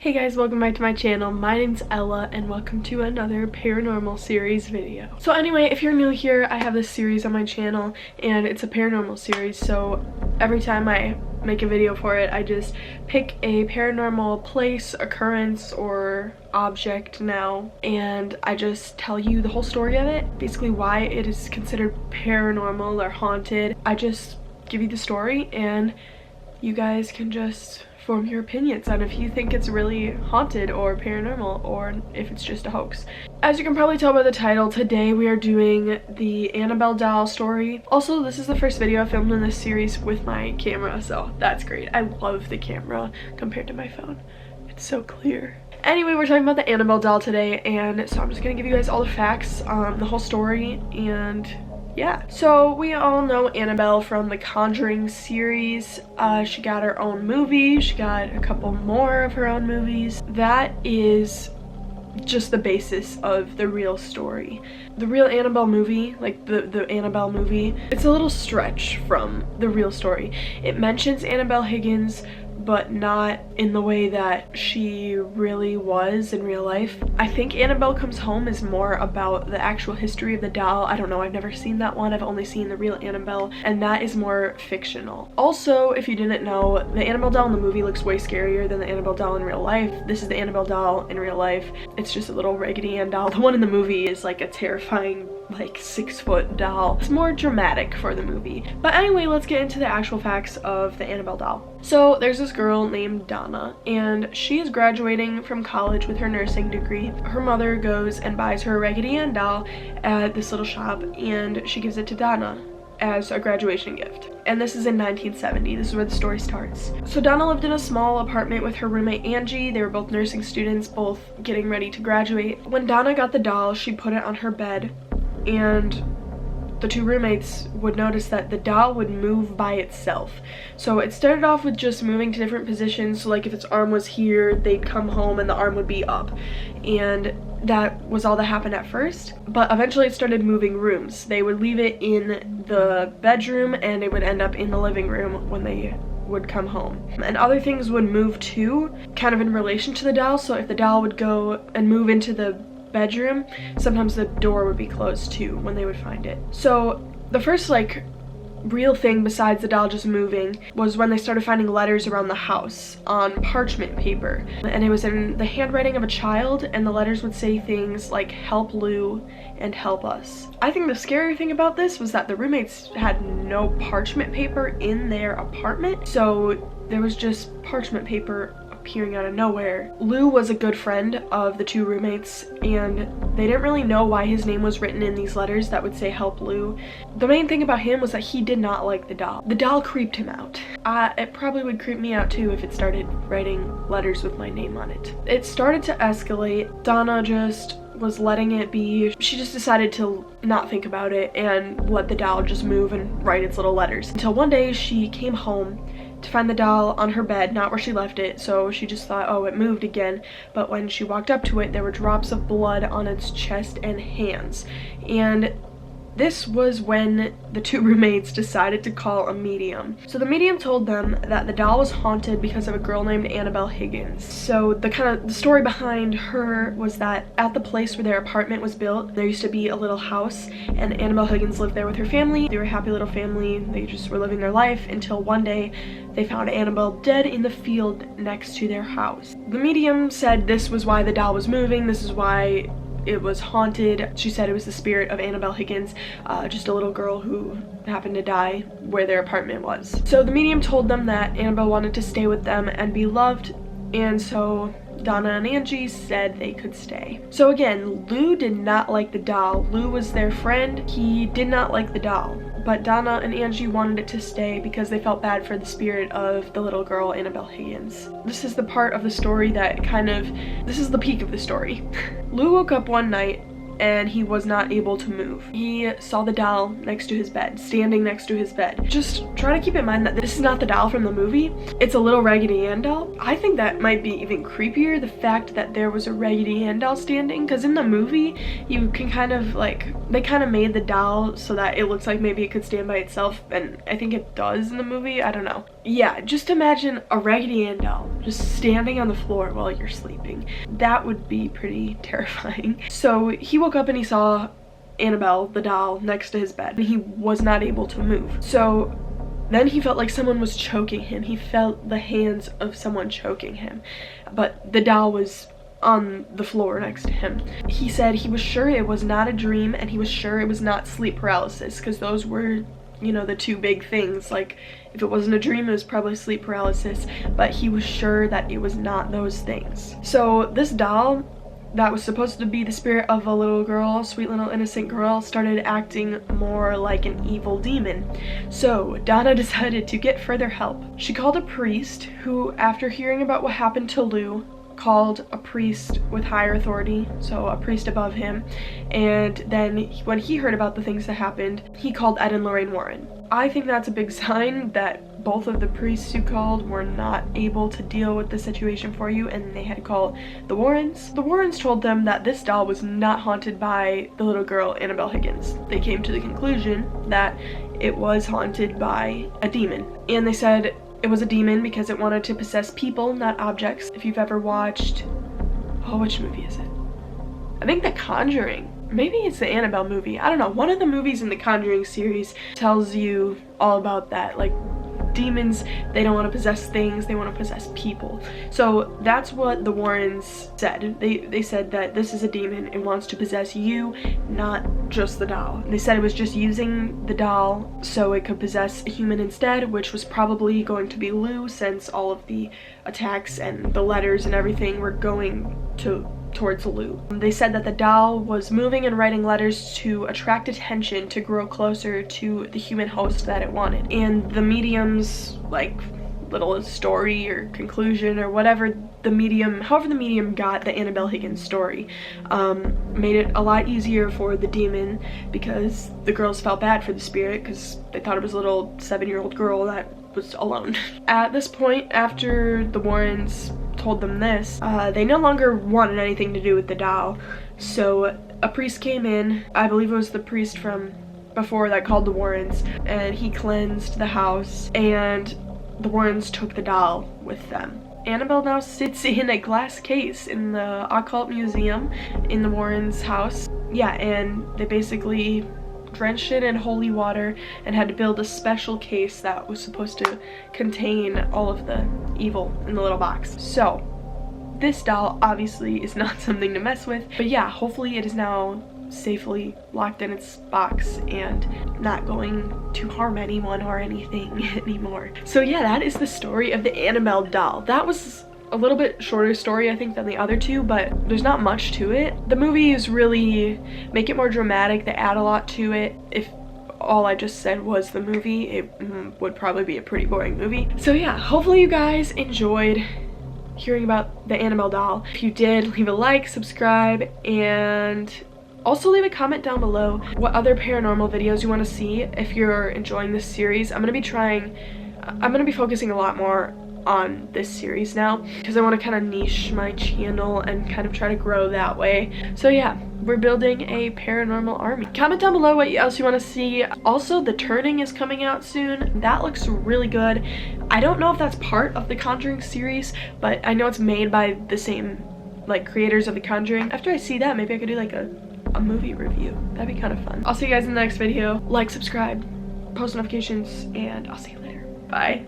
Hey guys, welcome back to my channel. My name's Ella and welcome to another paranormal series video. So anyway, if you're new here, I have this series on my channel and it's a paranormal series, so every time I make a video for it, I just pick a paranormal place, occurrence, or object now, and I just tell you the whole story of it, basically why it is considered paranormal or haunted. I just give you the story and you guys can just form your opinions on if you think it's really haunted or paranormal or if it's just a hoax. As you can probably tell by the title, today we are doing the Annabelle doll story. Also, this is the first video I filmed in this series with my camera, so that's great. I love the camera compared to my phone. It's so clear. Anyway, we're talking about the Annabelle doll today, and so I'm just gonna give you guys all the facts, the whole story, and yeah. So we all know Annabelle from the Conjuring series. She got her own movie. She got a couple more of her own movies. That is just the basis of the real story. The real Annabelle movie, like the Annabelle movie, it's a little stretch from the real story. It mentions Annabelle Higgins, but not in the way that she really was in real life. I think Annabelle Comes Home is more about the actual history of the doll. I don't know, I've never seen that one. I've only seen the real Annabelle, and that is more fictional. Also, if you didn't know, the Annabelle doll in the movie looks way scarier than the Annabelle doll in real life. This is the Annabelle doll in real life. It's just a little Raggedy Ann doll. The one in the movie is like a terrifying, like 6-foot doll. It's more dramatic for the movie. But anyway, let's get into the actual facts of the Annabelle doll. So there's this girl named Donna, and she is graduating from college with her nursing degree. Her mother goes and buys her a Raggedy Ann doll at this little shop, and she gives it to Donna as a graduation gift. And this is in 1970. This is where the story starts. So Donna lived in a small apartment with her roommate Angie. They were both nursing students, both getting ready to graduate. When Donna got the doll, she put it on her bed, and the two roommates would notice that the doll would move by itself. So it started off with just moving to different positions. So like if its arm was here, they'd come home and the arm would be up. And that was all that happened at first. But eventually it started moving rooms. They would leave it in the bedroom and it would end up in the living room when they would come home. And other things would move too, kind of in relation to the doll. So if the doll would go and move into the bedroom, sometimes the door would be closed too when they would find it. So the first like real thing besides the doll just moving was when they started finding letters around the house on parchment paper, and it was in the handwriting of a child, and the letters would say things like "help Lou" and "help us." I think the scary thing about this was that the roommates had no parchment paper in their apartment, so there was just parchment paper appearing out of nowhere. Lou was a good friend of the two roommates, and they didn't really know why his name was written in these letters that would say "help Lou." The main thing about him was that he did not like the doll. The doll creeped him out. It probably would creep me out too if it started writing letters with my name on it. It started to escalate. Donna just was letting it be. She just decided to not think about it and let the doll just move and write its little letters. Until one day she came home to find the doll on her bed, not where she left it, so she just thought, oh, it moved again. But when she walked up to it, there were drops of blood on its chest and hands. And this was when the two roommates decided to call a medium. So the medium told them that the doll was haunted because of a girl named Annabelle Higgins. So the story behind her was that at the place where their apartment was built, there used to be a little house, and Annabelle Higgins lived there with her family. They were a happy little family. They just were living their life until one day they found Annabelle dead in the field next to their house. The medium said this was why the doll was moving. This is why it was haunted. She said it was the spirit of Annabelle Higgins, just a little girl who happened to die where their apartment was. So the medium told them that Annabelle wanted to stay with them and be loved, and so Donna and Angie said they could stay. So again, Lou did not like the doll. Lou was their friend. He did not like the doll. But Donna and Angie wanted it to stay because they felt bad for the spirit of the little girl, Annabelle Higgins. This is the part of the story that this is the peak of the story. Lou woke up one night and he was not able to move. He saw the doll next to his bed, standing next to his bed. Just try to keep in mind that this is not the doll from the movie. It's a little Raggedy Ann doll. I think that might be even creepier, the fact that there was a Raggedy Ann doll standing, because in the movie you can kind of like, they kind of made the doll so that it looks like maybe it could stand by itself, and I think it does in the movie. I don't know. yeah, just imagine a Raggedy Ann doll just standing on the floor while you're sleeping. That would be pretty terrifying. So he woke up and he saw Annabelle, the doll, next to his bed, and he was not able to move. So then he felt like someone was choking him. He felt the hands of someone choking him, but the doll was on the floor next to him. He said he was sure it was not a dream, and he was sure it was not sleep paralysis, because those were, you know, the two big things. Like, if it wasn't a dream, it was probably sleep paralysis, but he was sure that it was not those things. So this doll that was supposed to be the spirit of a little girl, a sweet little innocent girl, started acting more like an evil demon. So Donna decided to get further help. She called a priest who, after hearing about what happened to Lou, called a priest with higher authority, so a priest above him, and then when he heard about the things that happened, he called Ed and Lorraine Warren. I think that's a big sign that both of the priests you called were not able to deal with the situation for you, and they had to call the Warrens. The Warrens told them that this doll was not haunted by the little girl Annabelle Higgins. They came to the conclusion that it was haunted by a demon, and they said it was a demon because it wanted to possess people, not objects. If you've ever watched, oh, which movie is it? I think The Conjuring. Maybe it's the Annabelle movie. I don't know. One of the movies in the Conjuring series tells you all about that. Like, demons, they don't want to possess things, they want to possess people. So that's what the Warrens said. They said that this is a demon, it wants to possess you, not just the doll. They said it was just using the doll so it could possess a human instead, which was probably going to be Lou, since all of the attacks and the letters and everything were going towards Lou. They said that the doll was moving and writing letters to attract attention, to grow closer to the human host that it wanted. And the medium's, like, little story or conclusion or whatever the medium, however the medium got the Annabelle Higgins story, made it a lot easier for the demon, because the girls felt bad for the spirit because they thought it was a little 7-year-old girl that was alone. At this point, after the Warrens told them this, they no longer wanted anything to do with the doll. So a priest came in, I believe it was the priest from before that called the Warrens, and he cleansed the house, and the Warrens took the doll with them. Annabelle now sits in a glass case in the occult museum in the Warrens' house. Yeah, and they basically drenched it in holy water and had to build a special case that was supposed to contain all of the evil in the little box. So this doll obviously is not something to mess with, but yeah, hopefully it is now safely locked in its box and not going to harm anyone or anything anymore. So yeah, that is the story of the Annabelle doll. That was a little bit shorter story, I think, than the other two, but there's not much to it. The movies really make it more dramatic. They add a lot to it. If all I just said was the movie, it would probably be a pretty boring movie. So yeah, hopefully you guys enjoyed hearing about the Annabelle doll. If you did, leave a like, subscribe, and also leave a comment down below what other paranormal videos you want to see if you're enjoying this series. I'm going to be focusing a lot more on this series now because I want to kind of niche my channel and kind of try to grow that way. So yeah, we're building a paranormal army. Comment down below what else you want to see. Also, The Turning is coming out soon. That looks really good. I don't know if that's part of the Conjuring series, but I know it's made by the same, like, creators of the Conjuring. After I see that, maybe I could do like a movie review. That'd be kind of fun. I'll see you guys in the next video. Like, subscribe, post notifications, and I'll see you later. Bye.